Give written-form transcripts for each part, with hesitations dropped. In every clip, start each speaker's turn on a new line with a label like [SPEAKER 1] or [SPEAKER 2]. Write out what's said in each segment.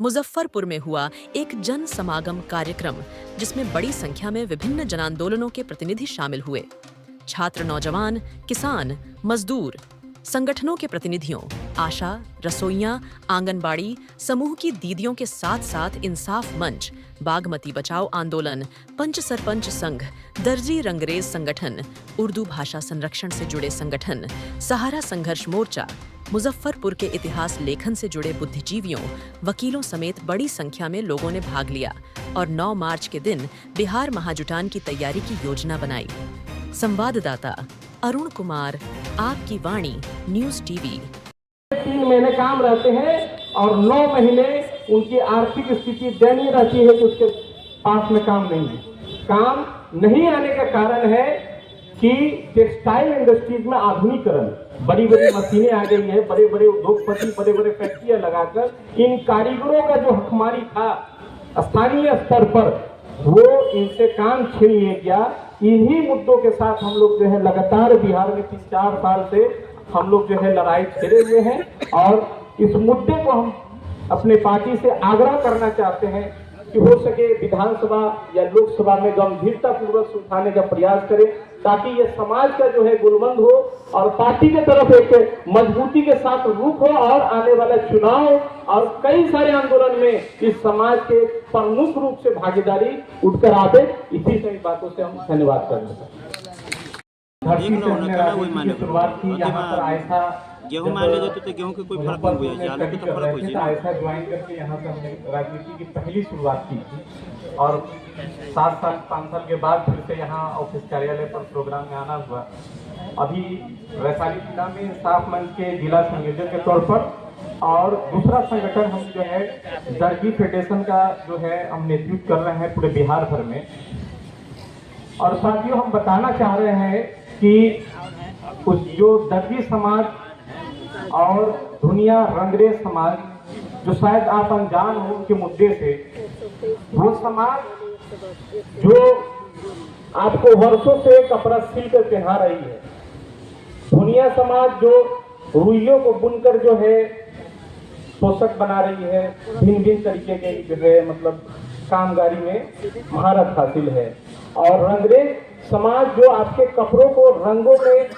[SPEAKER 1] मुजफ्फरपुर में हुआ एक जन समागम कार्यक्रम जिसमें बड़ी संख्या में विभिन्न जनांदोलनों के प्रतिनिधि शामिल हुए। छात्र, नौजवान, किसान, मजदूर, संगठनों के प्रतिनिधियों, आशा, रसोइयां, आंगनबाड़ी समूह की दीदियों के साथ साथ इंसाफ मंच, बागमती बचाओ आंदोलन, पंच सरपंच संघ, दर्जी रंगरेज संगठन, उर्दू भाषा संरक्षण से जुड़े संगठन, सहारा संघर्ष मोर्चा, मुजफ्फरपुर के इतिहास लेखन से जुड़े बुद्धिजीवियों, वकीलों समेत बड़ी संख्या में लोगों ने भाग लिया और 9 मार्च के दिन बिहार महाजुटान की तैयारी की योजना बनाई। संवाददाता अरुण कुमार, आपकी वाणी, न्यूज़ टीवी।
[SPEAKER 2] 3 महीने काम रहते हैं और 9 महीने उनकी आर्थिक स्थिति दयनीय रहती है कि उसके पास में काम नहीं है। काम नहीं आने का कारण है कि टेक्सटाइल इंडस्ट्रीज में आधुनिकीकरण, बड़ी बड़ी मशीनें आ गई है, बड़े बड़े उद्योगपति बड़े बड़े फैक्ट्रियां लगाकर इन कारीगरों का जो हकमारी था स्थानीय स्तर पर, वो इनसे काम छीन लिया गया। इन्हीं मुद्दों के साथ हम लोग जो है लगातार बिहार में 3-4 साल से हम लोग जो है लड़ाई छेड़े हुए हैं और इस मुद्दे को हम अपने पार्टी से आग्रह करना चाहते हैं कि हो सके विधानसभा या लोकसभा में गंभीरता पूर्वक उठाने का प्रयास करें, ताकि ये समाज का जो है गुलमंद हो और पार्टी के तरफ एक मजबूती के साथ रुख हो और आने वाला चुनाव और कई सारे आंदोलन में इस समाज के प्रमुख रूप से भागीदारी उठकर आवे। इसी सभी बातों से हम धन्यवाद करते हैं। शुरुआत की यहाँ पर आयसा
[SPEAKER 3] गेहूं मान ले जाते तो गेहूं के कोई फर्क नहीं हुआ, आलू के तो फर्क हो जाए।
[SPEAKER 2] आयसा ज्वाइन करके यहाँ से हमने राजनीति की पहली शुरुआत की थी और 7 साल 5 साल के बाद फिर से यहाँ ऑफिस कार्यालय पर प्रोग्राम में आना हुआ। अभी वैशाली जिला में इंसाफ मंच के जिला संयोजक के तौर पर और दूसरा संगठन हम जो है दर्जी फेडरेशन का जो है हम नेतृत्व कर रहे हैं पूरे बिहार भर में। और साथियों, हम बताना चाह रहे हैं कि उस जो दर्जी समाज और दुनिया रंगरेज समाज, जो शायद आप अनजान हो उनके मुद्दे से, वो समाज जो आपको वर्षों से कपड़ा सिल कर पहना रही है, दुनिया समाज जो रुइयों को बुनकर जो है पोशाक बना रही है, भिन्न भिन्न तरीके के जो है मतलब कामगारी में महारत हासिल है, और रंगरेज समाज जो आपके कपड़ों को रंगों में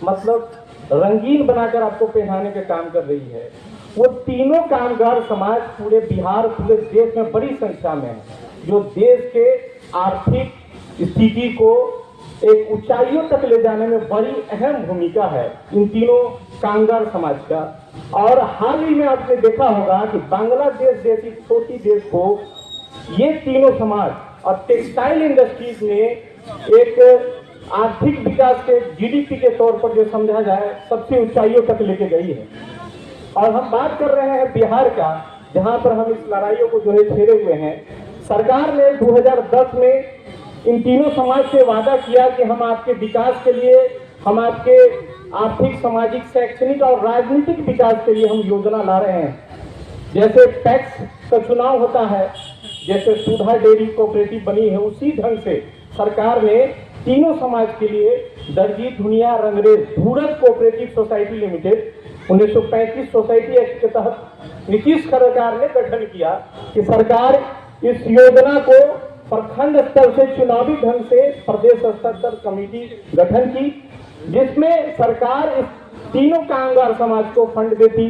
[SPEAKER 2] मतलब रंगीन बनाकर आपको पहनाने का काम कर रही है, वो तीनों कामगार समाज पूरे बिहार पूरे देश में बड़ी संख्या में है, जो देश के आर्थिक स्थिति को एक ऊंचाइयों तक ले जाने में बड़ी अहम भूमिका है इन तीनों कामगार समाज का। और हाल ही में आपने देखा होगा कि बांग्लादेश जैसी छोटी देश को ये तीनों समाज और टेक्सटाइल इंडस्ट्रीज ने एक आर्थिक विकास के जीडीपी के तौर पर जो समझा जाए सबसे ऊंचाइयों तक लेके गई है। और हम बात कर रहे हैं बिहार का, जहां पर हम इस लड़ाइयों को जो है छेड़े हुए हैं। सरकार ने 2010 में इन तीनों समाज से वादा किया कि हम आपके विकास के लिए, हम आपके आर्थिक, सामाजिक, शैक्षणिक और राजनीतिक विकास के लिए हम योजना ला रहे हैं। जैसे टैक्स का चुनाव होता है, जैसे सुधा डेयरी कोऑपरेटिव बनी है, उसी ढंग से सरकार ने तीनों समाज के लिए दर्जी, दुनिया रंगरेज, धूरज cooperative society limited 1935 society act के तहत नीतीश सरकार ने गठन किया कि सरकार इस योजना को प्रखंड स्तर से चुनावी ढंग से प्रदेश स्तर पर कमेटी गठन की, जिसमें सरकार इस तीनों कामगार समाज को फंड देती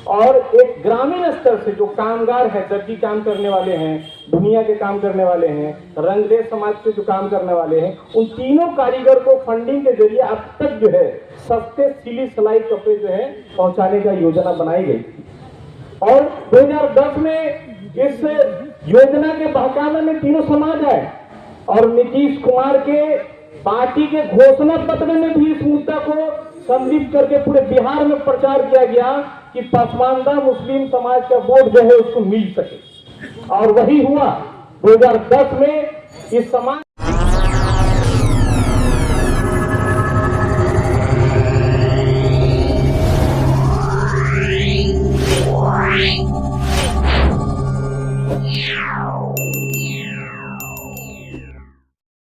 [SPEAKER 2] और एक ग्रामीण स्तर से जो कामगार है, दर्जी काम करने वाले हैं, दुनिया के काम करने वाले हैं, रंगरेज समाज से जो काम करने वाले हैं, उन तीनों कारीगर को फंडिंग के जरिए अब तक जो है सस्ते सिली सिलाई कपड़े जो है पहुंचाने का योजना बनाई गई। और 2010 में इस योजना के बहकावे में तीनों समाज आए और नीतीश कुमार के पार्टी के घोषणा पत्र में भी इस मुद्दा को सम्मिलित करके पूरे बिहार में प्रचार किया गया कि पसमानदा मुस्लिम समाज का वोट जो है उसको मिल सके। और वही हुआ 2010 में इस समाज
[SPEAKER 4] Yeah.